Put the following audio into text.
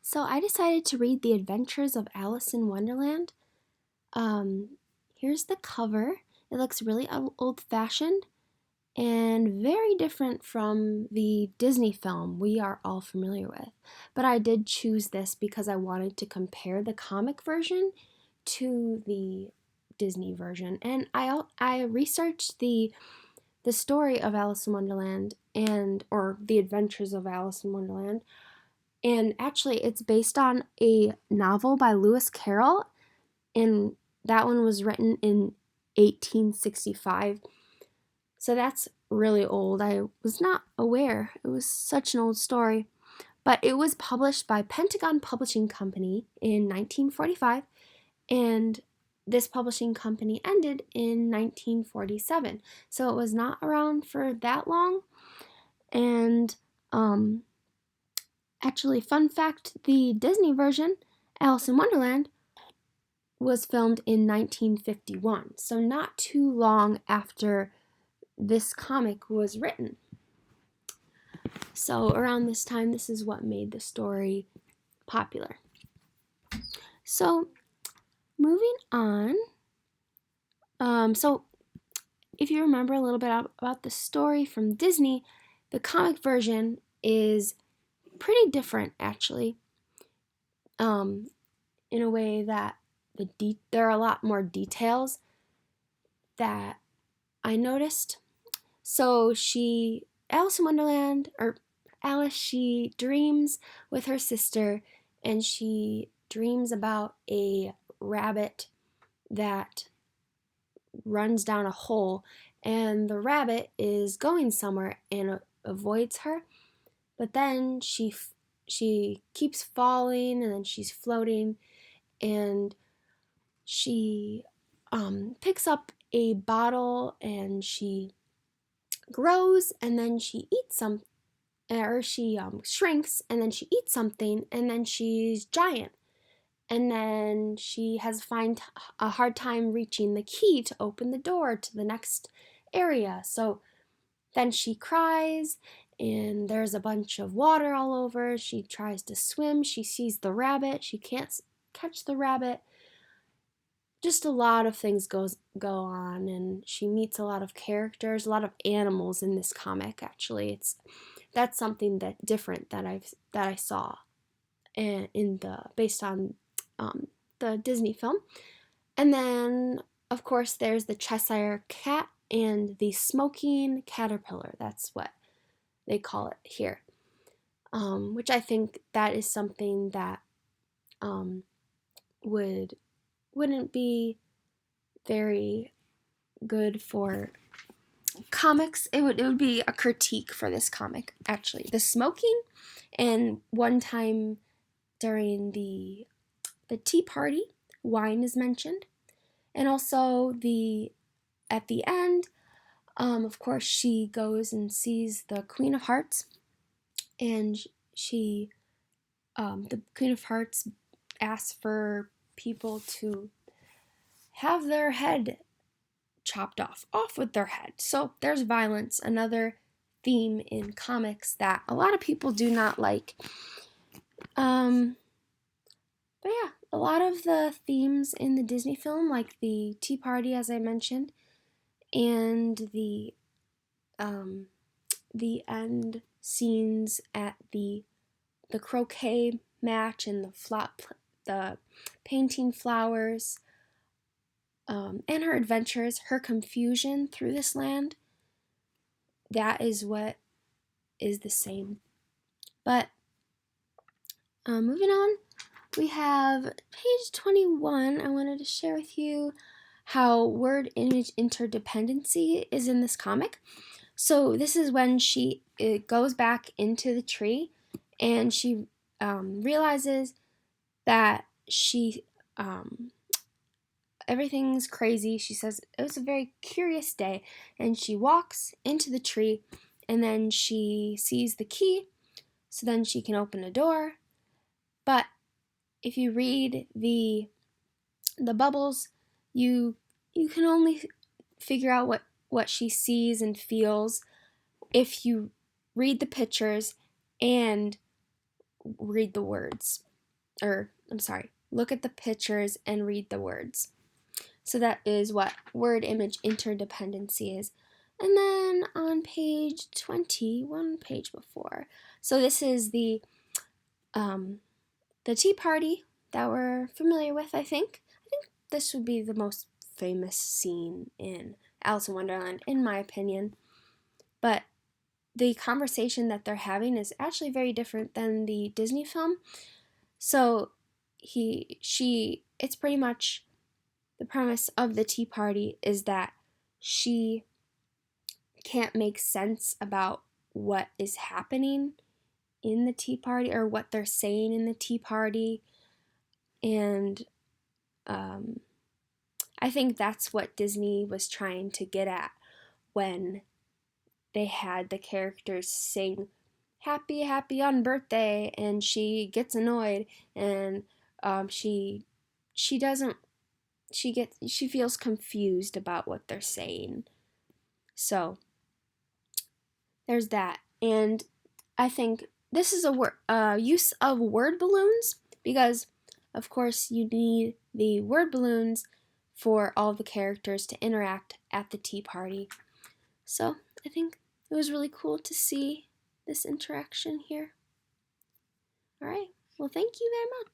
So I decided to read The Adventures of Alice in Wonderland. Here's the cover. It looks really old-fashioned and very different from the Disney film we are all familiar with. But I did choose this because I wanted to compare the comic version to the Disney version. And I researched the story of Alice in Wonderland or The Adventures of Alice in Wonderland, and actually it's based on a novel by Lewis Carroll, and that one was written in 1865. So that's really old. I was not aware it was such an old story. But it was published by Pentagon Publishing Company in 1945, and this publishing company ended in 1947. So it was not around for that long. And actually, fun fact, the Disney version, Alice in Wonderland, was filmed in 1951, so not too long after this comic was written. So around this time, this is what made the story popular. So moving on, so if you remember a little bit about the story from Disney, the comic version is pretty different actually, in a way that there are a lot more details that I noticed. So Alice in Wonderland, or Alice, she dreams with her sister, and she dreams about a rabbit that runs down a hole, and the rabbit is going somewhere and avoids her, but then she keeps falling, and then she's floating, and she picks up a bottle, and she grows, and then she eats some, or she shrinks, and then she eats something, and then she's giant, and then she has find a hard time reaching the key to open the door to the next area. So then she cries, and there's a bunch of water all over. She tries to swim. She sees the rabbit. She can't catch the rabbit. Just a lot of things go on, and she meets a lot of characters, a lot of animals in this comic. Actually, that's something that different that I saw based on the Disney film. And then of course there's the Cheshire Cat and the smoking caterpillar. That's what they call it here, which I think that is something that wouldn't be very good for comics. It would be a critique for this comic, actually. The smoking, and one time during the tea party, wine is mentioned, and also at the end, of course, she goes and sees the Queen of Hearts, and the Queen of Hearts asks for people to have their head chopped off with their head. So there's violence, another theme in comics that a lot of people do not like. But yeah, a lot of the themes in the Disney film, like the tea party, as I mentioned, and the end scenes at the croquet match, and the painting flowers, and her adventures, her confusion through this land, that is what is the same. But moving on, we have page 21. I wanted to share with you how word-image interdependency is in this comic. So this is when it goes back into the tree, and she realizes that everything's crazy. She says it was a very curious day, and she walks into the tree, and then she sees the key, so then she can open a door. But if you read the bubbles, you can only figure out what she sees and feels if you read the pictures and read the words. look at the pictures and read the words. So that is what word image interdependency is. And then on page 20, one page before. So this is the tea party that we're familiar with, I think. I think this would be the most famous scene in Alice in Wonderland, in my opinion. But the conversation that they're having is actually very different than the Disney film. So it's pretty much the premise of the tea party is that she can't make sense about what is happening in the tea party or what they're saying in the tea party. And I think that's what Disney was trying to get at when they had the characters sing happy, happy on birthday, and she gets annoyed, and she feels confused about what they're saying. So there's that. And I think this is a use of word balloons, because of course you need the word balloons for all the characters to interact at the tea party. So I think it was really cool to see this interaction here. All right, well, thank you very much.